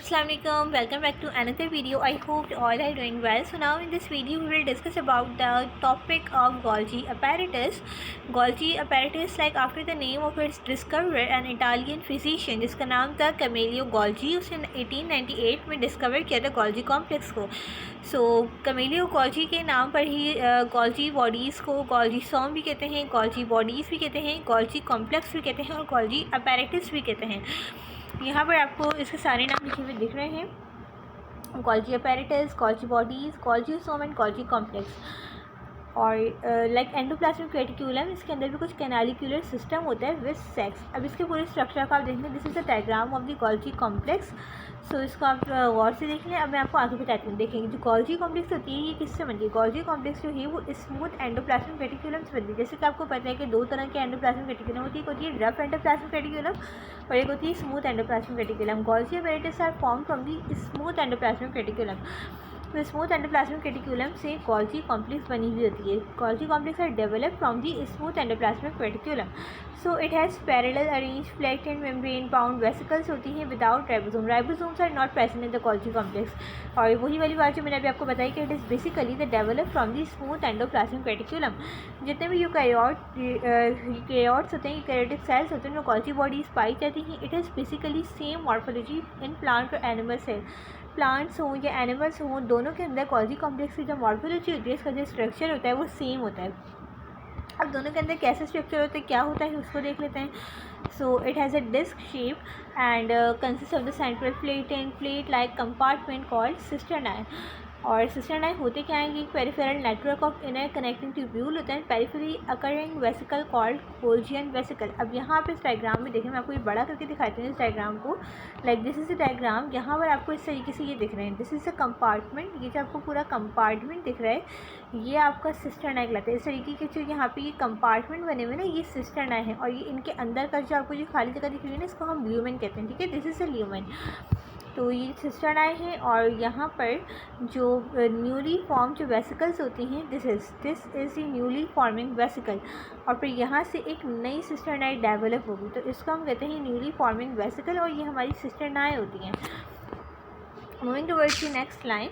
Assalamualaikum, welcome back to another video. I hope all are doing well. So now in this video we will discuss about the topic of Golgi apparatus. Golgi apparatus, like after the name of its discoverer, an Italian physician जिसका नाम था Camillo Golgi, उसने 1898 में discover किया था Golgi complex को. सो Camillo Golgi के नाम पर ही Golgi बॉडीज़ को Golgi सॉम भी कहते हैं, Golgi बॉडीज़ भी कहते हैं, Golgi कॉम्प्लेक्स भी कहते हैं और Golgi apparatus भी कहते हैं. यहाँ पर आपको इसके सारे नाम लिखे हुए दिख रहे हैं: Golgi apparatus, Golgi bodies, Golgi some and Golgi complex. और लाइक एंडोप्लाज्मिक रेटिक्यूलम, इसके अंदर भी कुछ कैनालिक्यूलर सिस्टम होता है विद सेक्स. अब इसके पूरे स्ट्रक्चर का आप देखेंगे. This is the diagram of the Golgi complex. So इसको आप गौर से देख लें. अब मैं आपको आगे बताती हूँ. देखेंगे जो Golgi कॉम्प्लेक्स होती है ये किससे बनती है. Golgi कॉम्प्लेक्स जो है वो स्मूथ एंडोप्लाज्मिक रेटिक्यूलम से बनती है. जैसे कि आपको पता है कि दो तरह के एंडोप्लाज्मिक रेटिक्यूलम होती है. एक होती है रफ एंडोप्लाज्मिक रेटिक्यूलम और एक होती है smooth endoplasmic reticulum. Golgi apparatus are form from the smooth endoplasmic reticulum. तो स्मूथ एंडोप्लाज्मिक रेटिक्यूलम से Golgi कॉम्प्लेक्स बनी हुई होती है. Golgi complex are develop from the smooth endoplasmic reticulum. So it has parallel arrange flat and membrane bound vesicles होती हैं without ribosome. Ribosomes are not present in the Golgi complex. और वही वाली बात जो मैंने अभी आपको बताई कि it is basically the develop from the smooth endoplasmic reticulum. जितने भी यूकैरियोट्स होते हैं, यूकैरियोटिक सेल्स होते हैं, उनमें Golgi बॉडीज़ पाई जाती हैं. It is basically same morphology in plant और एनिमल सेल. प्लांट्स हों या एनिमल्स हों, दोनों के अंदर Golgi कॉम्प्लेक्स की जो मॉर्फोलॉजी होती है, इसका जो स्ट्रक्चर होता है वो सेम होता है. अब दोनों के अंदर कैसे स्ट्रक्चर होता है, क्या होता है, उसको देख लेते हैं. So it has a disc shape and consist of the central plate and plate like compartment called cisternae. और सिस्टर्नाई होते क्या है कि peripheral network of inner connecting tubule होता है. Periphery occurring vesicle called Golgian vesicle. अब यहाँ पे इस डायग्राम में देखें, मैं आपको ये बड़ा करके दिखाती हूँ इस डायग्राम को. Like this is the diagram. यहाँ पर आपको इस तरीके से ये दिख रहे हैं. This is a compartment. ये जो आपको पूरा कंपार्टमेंट दिख रहा है ये आपका सिस्टर्नाई कहलाता है. इस तरीके के जो यहाँ पे ये कंपार्टमेंट बने हुए ना, ये सिस्टर्नाई है. और ये इनके अंदर का जो आपको जो खाली जगह दिख रही है ना, इसको हम ल्यूमेन कहते हैं. ठीक है, दिस इज़ अ ल्यूमेन. तो ये सिस्टर्नाई है. और यहाँ पर जो न्यूली फॉर्म जो वेसिकल्स होती हैं, this is the newly forming vesicle. और फिर यहाँ से एक नई सिस्टर्नाई डेवलप होगी, तो इसको हम कहते हैं न्यूली फॉर्मिंग वेसिकल. और ये हमारी सिस्टर्नाई होती हैं. Moving towards the next line.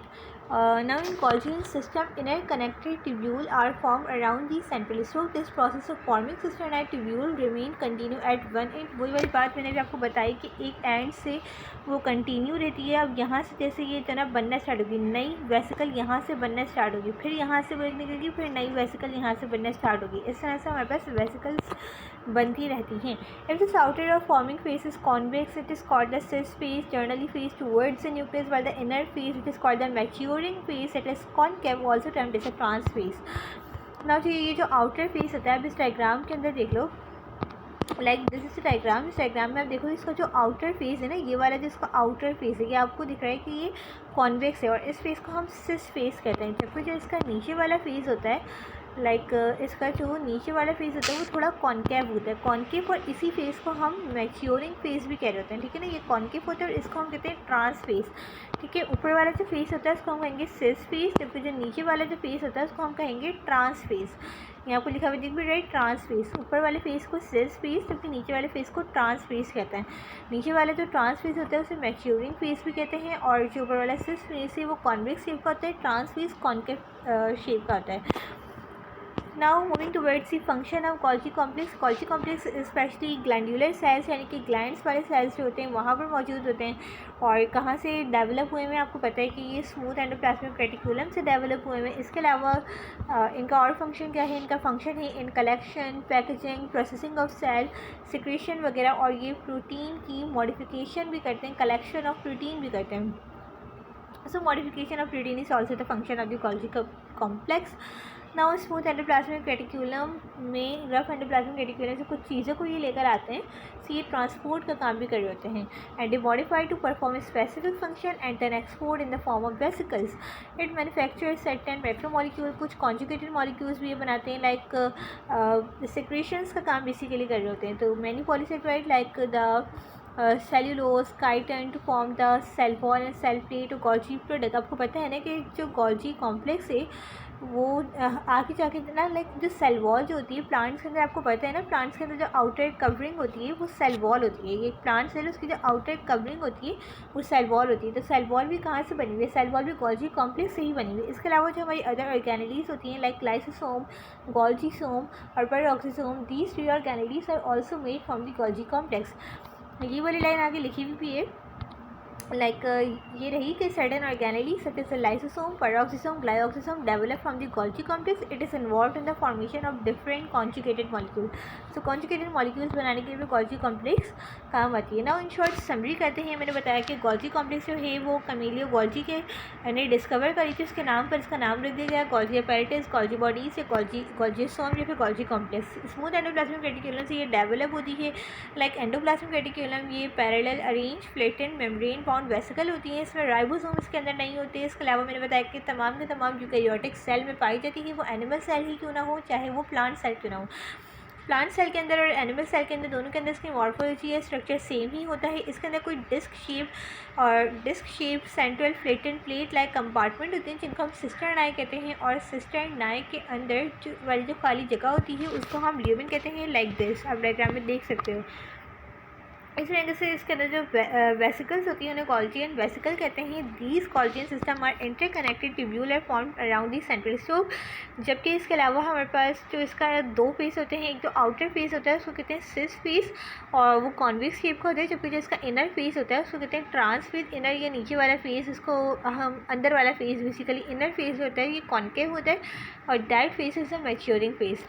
Now in Golgi system, inner connected tubule are formed around the central. So this process of forming cisternae tubule remain continue at one end. वही वाली बात मैंने भी आपको बताई कि एक एंड से वो कंटिन्यू रहती है. अब यहाँ से जैसे ये तना बनना स्टार्ट होगी, नई वेसिकल यहाँ से बनना स्टार्ट होगी, फिर यहाँ से ब्रेक निकलेगी, फिर नई वेसिकल यहाँ से बनना स्टार्ट होगी. इस तरह से हमारे पास वेसिकल्स बनती रहती हैं. If this outer or forming face is convex, it is called the cis phase, generally face towards the nucleus, while the inner phase, which is called the maturing phase, it is concave, also termed as a trans phase. Now जो ये जो outer face होता है, अब इस diagram के अंदर देख लो. Like this is diagram. इस डायग्राम में आप देखो इसका जो आउटर फेस है ना, ये वाला जो इसका आउटर फेस है, ये आपको दिख रहा है कि ये कॉन्वेक्स है. और इस फेस को हम सिस फेस कहते हैं. जबकि जो इसका नीचे वाला फेस होता है, लाइक इसका जो नीचे वाला फेस होता है वो थोड़ा कॉन्केव होता है. कॉन्केव. और इसी फेस को हम मैच्योरिंग फेस भी कह रहे होते हैं. ठीक है ना, ये कॉन्केव होता है और इसको हम कहते हैं ट्रांस फेस. ठीक है, ऊपर वाला जो फेस होता है उसको हम कहेंगे सिस फेस, जबकि जो नीचे वाला जो फेस होता है उसको हम कहेंगे ट्रांस फेस. यहाँ आपको लिखा हुआ दिख भी राइट, ट्रांस फेस. ऊपर वाले फेस को सिस फेस, जबकि नीचे वाले फेस को ट्रांस फेस कहते हैं. नीचे वाला जो ट्रांस फेस होता है उसे मैच्योरिंग फेस भी कहते हैं. और जो ऊपर वाला सिस फेस है वो कॉन्वेक्स शेप का होता है. ट्रांस फेस कॉन्केव शेप का होता है. Now moving towards the function of Golgi complex. Golgi complex specially glandular cells यानी कि ग्लैंड्स वाले सेल्स जो होते हैं वहाँ पर मौजूद होते हैं. और कहाँ से डेवलप हुए हैं आपको पता है कि ये स्मूथ एंडोप्लाज्मिक रेटिक्यूलम से डेवलप हुए हैं. इसके अलावा इनका और फंक्शन क्या है. इनका फंक्शन है in collection, packaging, processing of cell, secretion वगैरह. और ये प्रोटीन की मॉडिफिकेशन भी करते हैं, कलेक्शन ऑफ प्रोटीन भी करते हैं. So modification of protein is also the function of the Golgi complex. Now smooth endoplasmic reticulum में रफ एंडोप्लाज्मिक रेटिक्यूलम से कुछ चीज़ों को ये लेकर आते हैं. सो ये ट्रांसपोर्ट का काम भी कर रहे होते हैं. And they modify to perform specific function and then export in the form of vesicles. It manufacture certain macromolecule. कुछ कॉन्जुगेटेड मॉलिक्यूल्स भी ये बनाते हैं. लाइक सिक्रेशंस का काम बेसिकली कर रहे होते हैं. तो many polysaccharide like the cellulose chitin to form the cell wall and cell plate और गोल्जी प्रोडक्ट। आपको पता है ना कि जो गोल्जी कॉम्प्लेक्स है वो आगे जाके ना लाइक जो सेल वॉल जो होती है प्लांट्स के अंदर, आपको पता है ना प्लांट्स के अंदर जो आउटर कवरिंग होती है वो सेल वॉल होती है। ये प्लांट सेल उसकी जो आउटर कवरिंग होती है वो सेल वॉल होती है। तो सेल वॉल भी कहाँ से बनी हुई है? सेल वॉल भी गोल्जी कॉम्प्लेक्स से ही बनी हुई है। इसके अलावा जो हमारी अदर ऑर्गेनेलीज होती हैं लाइक लाइसोसोम, गोल्जीसोम और peroxisome, these three organelles are also made from the Golgi complex. ये वाली लाइन आगे लिखी हुई भी है लाइक ये रही कि certain organelle such as lysosome, peroxisome, glyoxysome develop from the Golgi complex. It is involve in the formation of different conjugated molecule. So conjugated molecules बनाने के लिए गोल्जी कॉम्प्लेक्स काम आती है ना। इन शॉर्ट समरी करते हैं, मैंने बताया कि गोल्जी कॉम्प्लेक्स जो है वो कैमिलियो गोल्जी के ने डिस्कवर करी थी। उसके नाम पर इसका नाम रख दिया गया गोल्जी अपैरेटस, गोल्जी बॉडीज या गोल्जीसोम या फिर Golgi complex. Smooth endoplasmic reticulum से ये डेवलप होती है लाइक एंडोप्लाज्मिक रेटिकुलम ये parallel arrange flattened membrane bound vesicle होती है। इसमें राइबोसोम इसके अंदर नहीं होते। इसके अलावा मैंने बताया कि तमाम के तमाम यूकैरियोटिक सेल में पाई जाती है, वो एनिमल सेल ही क्यों ना हो, चाहे वो प्लांट सेल क्यों ना हो। प्लांट सेल के अंदर और एनिमल सेल के अंदर दोनों के अंदर इसकी मॉर्फोलॉजी या स्ट्रक्चर सेम ही होता है। इसके अंदर कोई disc shape central flattened plate like compartment होते हैं जिनको हम सिस्टर्न आई कहते हैं, और सिस्टर्न आई के अंदर जो खाली जगह होती है उसको हम ल्यूमेन कहते हैं लाइक दिस। आप डायग्राम में देख सकते हो। इस तरीके से इसके अंदर जो वेसिकल्स होती हैं उन्हें गोल्जियन वेसिकल कहते हैं। These Golgian system are interconnected tubular form around the central stub. जबकि इसके अलावा हमारे पास जो इसका दो फेस होते हैं, एक तो आउटर फेस होता है उसको कहते हैं सिस फेस और वो कॉन्वेक्स शेप का होता है, जबकि जो इसका इनर फेस होता है उसको कहते हैं ट्रांस फेस। इनर या नीचे वाला फेस, इसको हम अंदर वाला फेस बेसिकली इनर फेस होता है, ये कॉन्केव होता है और that face is a maturing face,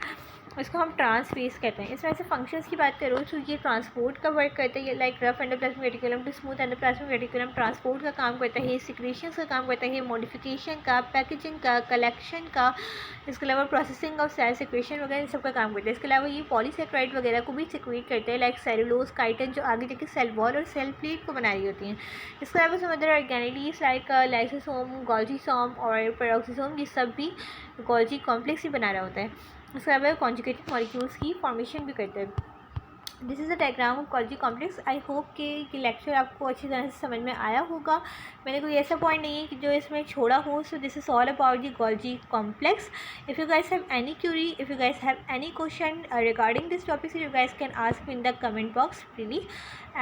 इसको हम ट्रांस फेस कहते हैं। इसमें से फंक्शंस की बात करो तो ये ट्रांसपोर्ट का वर्क करता है, like rough endoplasmic reticulum to smooth endoplasmic reticulum transport का काम करता है, सिक्रेशंस का काम करता है, मॉडिफिकेशन का, पैकेजिंग का, कलेक्शन का, इसके अलावा प्रोसेसिंग ऑफ सेल सिक्रेशन वगैरह इन सब का काम करता है। इसके अलावा ये पॉलीसेक्राइड वगैरह को भी सिक्रेट करते हैं लाइक सेलुलोज काइटिन जो आगे जाके सेल वॉल और सेल प्लेट को बना रही होती हैं। इसके अलावा some other organelles like lysosome, golgisome और पेरोक्सीसोम ये सब भी गोल्जी कॉम्प्लेक्स ही बना रहा होता है। इसके अलावा कॉन्जुगेटेड मॉलिक्यूल्स की फॉर्मेशन भी करते हैं। This is a diagram of Golgi complex. I hope कि ये लेक्चर आपको अच्छी तरह से समझ में आया होगा। मैंने कोई ऐसा पॉइंट नहीं है कि जो इसमें छोड़ा हो। So this is all about the Golgi complex. If you guys have any Curie, if you guys have any question regarding this topic, you guys can ask me in the comment box freely.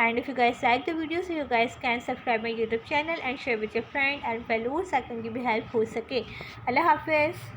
And if you guys like the video, so you guys can subscribe my YouTube channel and share with your friend and fellows ताकि उनकी भी help हो सके। अल्लाह हाफिज़।